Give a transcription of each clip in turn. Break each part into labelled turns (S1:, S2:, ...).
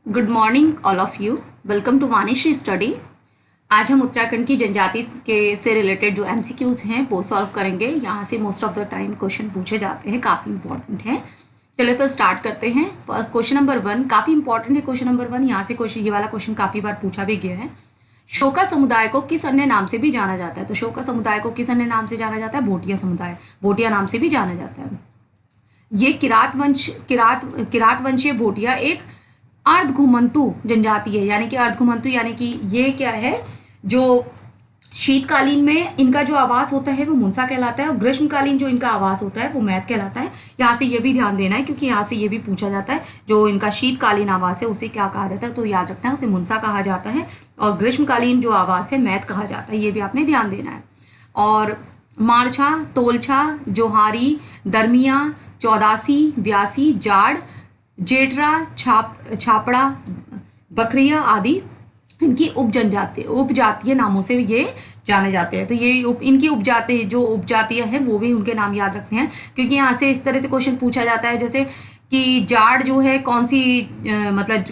S1: Good morning all of you. Welcome to Vanishree study. आज हम उत्तराखंड की जनजाति के से रिलेटेड जो एमसीक्यूज हैं वो सॉल्व करेंगे। यहाँ से most of the time question पूछे जाते हैं, काफ़ी इंपॉर्टेंट है। चलिए फिर स्टार्ट करते हैं। क्वेश्चन नंबर 1 काफ़ी इंपॉर्टेंट है। क्वेश्चन नंबर 1 यहाँ से क्वेश्चन, ये वाला क्वेश्चन काफ़ी बार पूछा भी गया है। शोका समुदाय को किस अन्य नाम से भी जाना जाता है? तो शोका समुदाय को किस अन्य नाम से जाना जाता है? भोटिया समुदाय, भोटिया नाम से भी जाना जाता है। ये किरात वंशीय भोटिया एक अर्ध घुमंतु जनजाति है। यानी कि अर्ध घुमंतु यानी कि ये क्या है, जो शीतकालीन में इनका जो आवास होता है वो मुंसा कहलाता है, और ग्रीष्मकालीन जो इनका आवास होता है वो मैथ कहलाता है। यहाँ से ये भी ध्यान देना है, क्योंकि यहाँ से ये भी पूछा जाता है जो इनका शीतकालीन आवास है उसे क्या कहा जाता है, तो याद रखना है उसे मुंसा कहा जाता है, और ग्रीष्मकालीन जो आवास है मैथ कहा जाता है। ये भी आपने ध्यान देना है। और मारछा, तोलछा, जोहारी, दरमिया, चौदासी, ब्यासी, जाड़, जेठरा, छापड़ा, बकरिया आदि इनकी उपजातीय नामों से ये जाने जाते हैं। तो ये इनकी उपजातियां हैं वो भी उनके नाम याद रखते हैं, क्योंकि यहाँ से इस तरह से क्वेश्चन पूछा जाता है जैसे कि जाड़ जो है कौन सी मतलब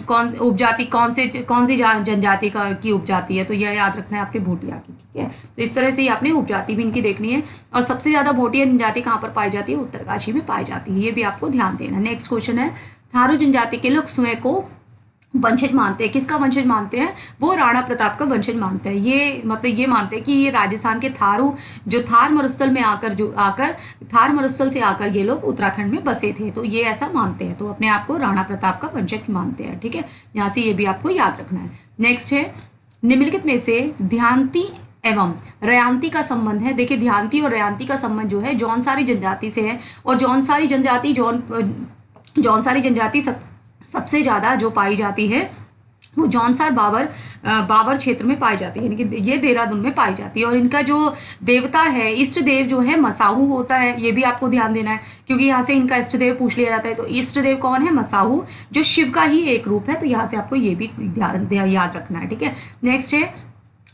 S1: कौन सी जनजाति की उपजाति है, तो यह याद रखना है आपने भोटिया की। ठीक है, तो इस तरह से आपने उपजाति भी इनकी देखनी है। और सबसे ज़्यादा भोटिया जनजाति कहाँ पर पाई जाती है? उत्तरकाशी में पाई जाती है। ये भी आपको ध्यान देना। नेक्स्ट क्वेश्चन है, थारू जनजाति के लोग स्वयं को वंशज मानते हैं। किसका वंशज मानते हैं? वो राणा प्रताप का वंशज मानते हैं। ये मतलब ये मानते हैं कि ये राजस्थान के जो थार मरुस्थल में थार मरुस्थल से आकर ये लोग उत्तराखंड में बसे थे, तो ये ऐसा मानते हैं। तो अपने आप को राणा प्रताप का वंशज मानते हैं। ठीक है, यहाँ से ये भी आपको याद रखना है। नेक्स्ट है, निम्नलिखित में से ध्यांति एवं रयांती का संबंध है। देखिए, ध्यांति और रयांती का संबंध जो है जौनसारी जनजाति से है, और जौनसारी जनजाति सबसे ज़्यादा जो पाई जाती है वो जौनसार बाबर क्षेत्र में पाई जाती है, यानी कि ये देहरादून में पाई जाती है। और इनका जो देवता है, इष्ट देव जो है मसाहू होता है। ये भी आपको ध्यान देना है, क्योंकि यहाँ से इनका इष्ट देव पूछ लिया जाता है। तो इष्ट देव कौन है? मसाहू, जो शिव का ही एक रूप है। तो यहाँ से आपको ये भी याद रखना है। ठीक है, नेक्स्ट है,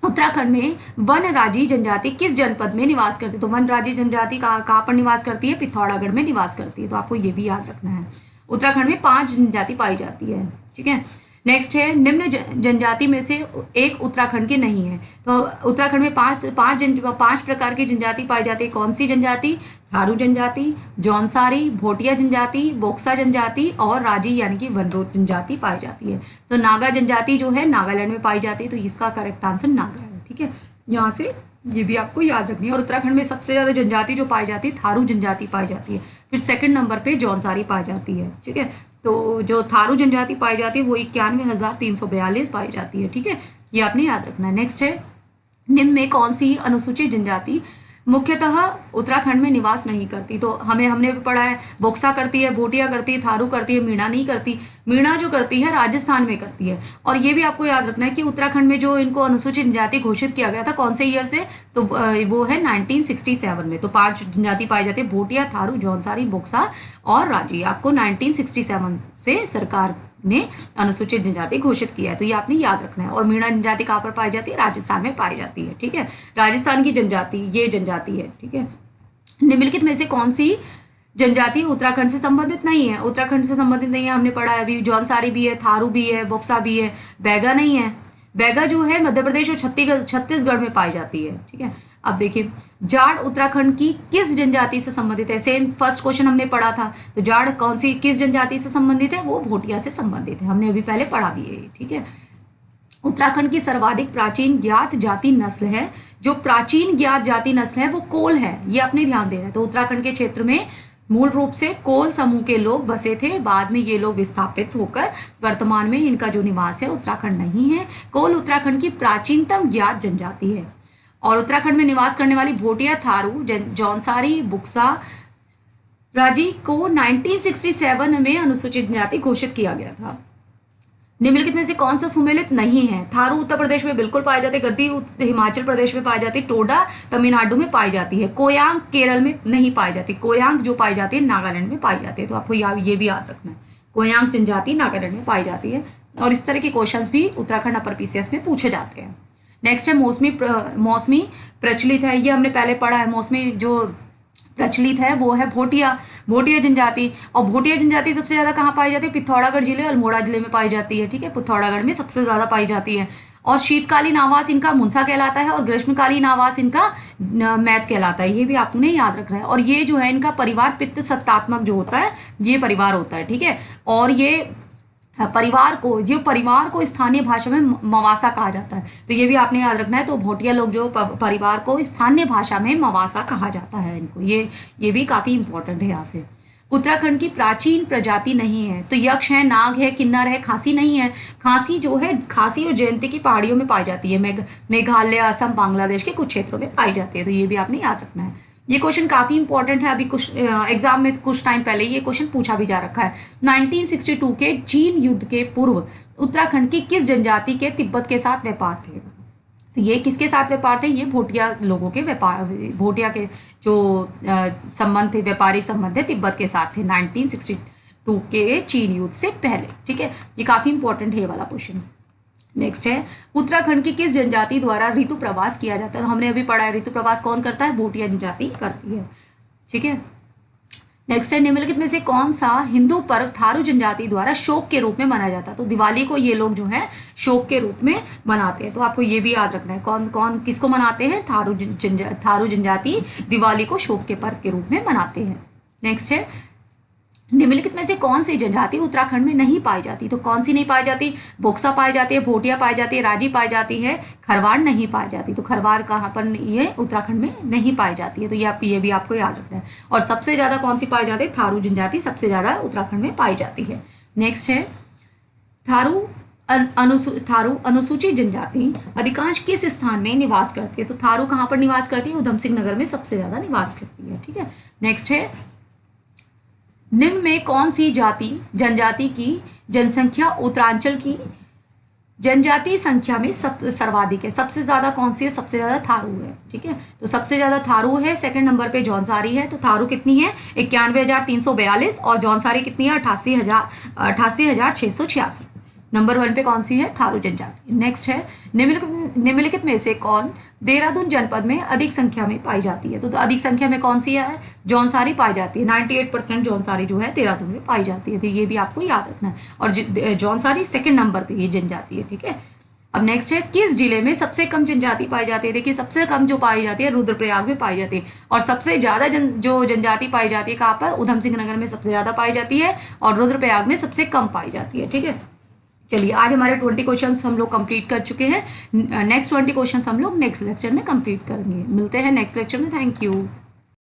S1: उत्तराखंड में वनराजी जनजाति किस जनपद में निवास करती है? तो वनराजी जनजाति कहाँ पर निवास करती है? पिथौरागढ़ में निवास करती है। तो आपको ये भी याद रखना है। उत्तराखंड में 5 जनजाति पाई जाती है। ठीक है, नेक्स्ट है, निम्न जनजाति में से एक उत्तराखंड की नहीं है। तो उत्तराखंड में पांच प्रकार की जनजाति पाई जाती है। कौन सी जनजाति? थारू जनजाति, जौनसारी, भोटिया जनजाति, बोक्सा जनजाति और राजी यानी कि वनरोट जनजाति पाई जाती है। तो नागा जनजाति जो है नागालैंड में पाई जाती है। तो इसका करेक्ट आंसर नागा है। ठीक है, यहाँ से ये भी आपको याद रखनी है। और उत्तराखंड में सबसे ज़्यादा जनजाति जो पाई जाती है थारू जनजाति पाई जाती है। फिर सेकंड नंबर पे जौनसारी पाई जाती है। ठीक है, तो जो थारू जनजाति पाई जाती है वो 91,342 पाई जाती है। ठीक है, ये आपने याद रखना है। नेक्स्ट है, निम्न में कौन सी अनुसूचित जनजाति मुख्यतः उत्तराखंड में निवास नहीं करती? तो हमने भी पढ़ा है, बोक्सा करती है, भोटिया करती है, थारू करती है, मीणा नहीं करती। मीणा जो करती है राजस्थान में करती है। और ये भी आपको याद रखना है कि उत्तराखंड में जो इनको अनुसूचित जनजाति घोषित किया गया था कौन से ईयर से? तो वो है 1967 में। तो 5 जनजाति पाई जाती है, भोटिया, थारू, जौनसारी, बोक्सा और राजी। आपको 1967 से सरकार ने अनुसूचित जनजाति घोषित किया है। तो ये आपने याद रखना है। और मीणा जनजाति कहाँ पर पाई जाती है? राजस्थान में पाई जाती है। ठीक है, राजस्थान की जनजाति ये जनजाति है। ठीक है, निम्नलिखित में से कौन सी जनजाति उत्तराखंड से संबंधित नहीं है? उत्तराखंड से संबंधित नहीं है, हमने पढ़ा है अभी। जौनसारी भी है, थारू भी है, बोक्सा भी है, बैगा नहीं है। बैगा जो है मध्य प्रदेश और छत्तीसगढ़ में पाई जाती है। ठीक है, अब देखिए, जाड़ उत्तराखंड की किस जनजाति से संबंधित है? सेम फर्स्ट क्वेश्चन हमने पढ़ा था। तो जाड़ किस जनजाति से संबंधित है? वो भोटिया से संबंधित है, हमने अभी पहले पढ़ा भी है। ठीक है, उत्तराखंड की सर्वाधिक प्राचीन ज्ञात जाति नस्ल है। जो प्राचीन ज्ञात जाति नस्ल है वो कोल है, ये अपने ध्यान देना है। तो उत्तराखंड के क्षेत्र में मूल रूप से कोल समूह के लोग बसे थे। बाद में ये लोग विस्थापित होकर वर्तमान में इनका जो निवास है उत्तराखंड नहीं है। कोल उत्तराखंड की प्राचीनतम ज्ञात जनजाति है। और उत्तराखंड में निवास करने वाली भोटिया, थारू, जौनसारी, बुक्सा, राजी को 1967 में अनुसूचित जनजाति घोषित किया गया था। निम्नलिखित में से कौन सा सुमेलित नहीं है? थारू उत्तर प्रदेश में बिल्कुल पाए जाते, गद्दी हिमाचल प्रदेश में पाई जाती, टोडा तमिलनाडु में पाई जाती है, कोयांग केरल में नहीं पाई जाती। कोयांग जो पाई जाती है नागालैंड में पाई जाती है। तो आपको ये भी याद रखना है, कोयांग जनजाति नागालैंड में पाई जाती है। और इस तरह के क्वेश्चंस भी उत्तराखंड अपर पीसीएस में पूछे जाते हैं। नेक्स्ट है, मौसमी प्रचलित है। ये हमने पहले पढ़ा है। मौसमी जो प्रचलित है वो है भोटिया। भोटिया जनजाति, और भोटिया जनजाति सबसे ज़्यादा कहाँ पाई जाती है? पिथौरागढ़ जिले, अल्मोड़ा जिले में पाई जाती है। ठीक है, पिथौरागढ़ में सबसे ज़्यादा पाई जाती है। और शीतकालीन आवास इनका मुंसा कहलाता है और ग्रीष्मकालीन आवास इनका मैत कहलाता है। ये भी आपने याद रखना है। और ये जो है इनका परिवार पित्त सत्तात्मक जो होता है ये परिवार होता है। ठीक है, और ये परिवार को स्थानीय भाषा में मवासा कहा जाता है, तो ये भी आपने याद रखना है। तो भोटिया लोग जो परिवार को स्थानीय भाषा में मवासा कहा जाता है इनको, ये भी काफी इंपॉर्टेंट है यहाँ से। उत्तराखंड की प्राचीन प्रजाति नहीं है, तो यक्ष है, नाग है, किन्नर है, खासी नहीं है। खासी जो है, खासी और जयंती की पहाड़ियों में पाई जाती है। मेघालय, असम, बांग्लादेश के कुछ क्षेत्रों में पाई जाती है, तो ये भी आपने याद रखना है। ये क्वेश्चन काफी इंपॉर्टेंट है, अभी कुछ एग्जाम में कुछ टाइम पहले ये क्वेश्चन पूछा भी जा रखा है। 1962 के चीन युद्ध के पूर्व उत्तराखंड की किस जनजाति के तिब्बत के साथ व्यापार थे? तो ये किसके साथ व्यापार थे? ये भोटिया लोगों के व्यापार, भोटिया के जो संबंध थे, व्यापारिक संबंध थे, तिब्बत के साथ थे 1962 के चीन युद्ध से पहले। ठीक है, ये काफी इंपॉर्टेंट है ये वाला क्वेश्चन। नेक्स्ट है, उत्तराखंड की किस जनजाति द्वारा ऋतु प्रवास किया जाता है? तो हमने अभी पढ़ा है, ऋतु प्रवास कौन करता है? भोटिया जनजाति करती है। ठीक है, नेक्स्ट है, निम्नलिखित में से कौन सा हिंदू पर्व थारू जनजाति द्वारा शोक के रूप में मनाया जाता है? तो दिवाली को ये लोग जो है शोक के रूप में मनाते हैं, तो आपको ये भी याद रखना है कौन कौन किसको मनाते हैं? थारू जनजाति दिवाली को शोक के पर्व के रूप में मनाते हैं। नेक्स्ट है, निम्नलिखित में से कौन सी जनजाति उत्तराखंड में नहीं पाई जाती? तो कौन सी नहीं पाई जाती? बोक्सा पाई जाती है, भोटिया पाई जाती है, राजी पाई जाती है, खरवाड़ नहीं पाई जाती। तो खरवाड़ कहाँ पर? ये उत्तराखंड में नहीं पाई जाती है, तो ये भी आपको याद रखना है। और सबसे ज्यादा कौन सी पाई जाती है? थारू जनजाति सबसे ज्यादा उत्तराखंड में पाई जाती है। नेक्स्ट है, थारू अनुसूचित जनजाति अधिकांश किस स्थान में निवास करती है? तो थारू कहाँ पर निवास करती है? उधम सिंह नगर में सबसे ज्यादा निवास करती है। ठीक है, नेक्स्ट है, निम्न में कौन सी जनजाति की जनसंख्या उत्तरांचल की जनजाति संख्या में सर्वाधिक है? सबसे ज्यादा कौन सी है? सबसे ज्यादा थारू है। ठीक है, तो सबसे ज्यादा थारू है, सेकंड नंबर पे जौनसारी है। तो थारू कितनी है? 91,342 और जौनसारी कितनी है? 88,686। नंबर 1 पे कौन सी है? थारू जनजाति। नेक्स्ट है, निम्नलिखित में से कौन देहरादून जनपद में अधिक संख्या में पाई जाती है? तो अधिक संख्या में कौन सी है? जौनसारी पाई जाती है। 98% जौनसारी जो है देहरादून में पाई जाती है, तो ये भी आपको याद रखना है। और जौनसारी सेकंड नंबर पे ये जनजाति है। ठीक है, अब नेक्स्ट है, किस जिले में सबसे कम जनजाति पाई जाती है? देखिए, सबसे कम जो पाई जाती है रुद्रप्रयाग में पाई जाती है, और सबसे ज्यादा जो जनजाति पाई जाती है कहाँ पर? उधम सिंह नगर में सबसे ज्यादा पाई जाती है और रुद्रप्रयाग में सबसे कम पाई जाती है। ठीक है, चलिए आज हमारे 20 क्वेश्चंस हम लोग कंप्लीट कर चुके हैं। नेक्स्ट 20 क्वेश्चंस हम लोग नेक्स्ट लेक्चर में कंप्लीट करेंगे। मिलते हैं नेक्स्ट लेक्चर में। Thank you.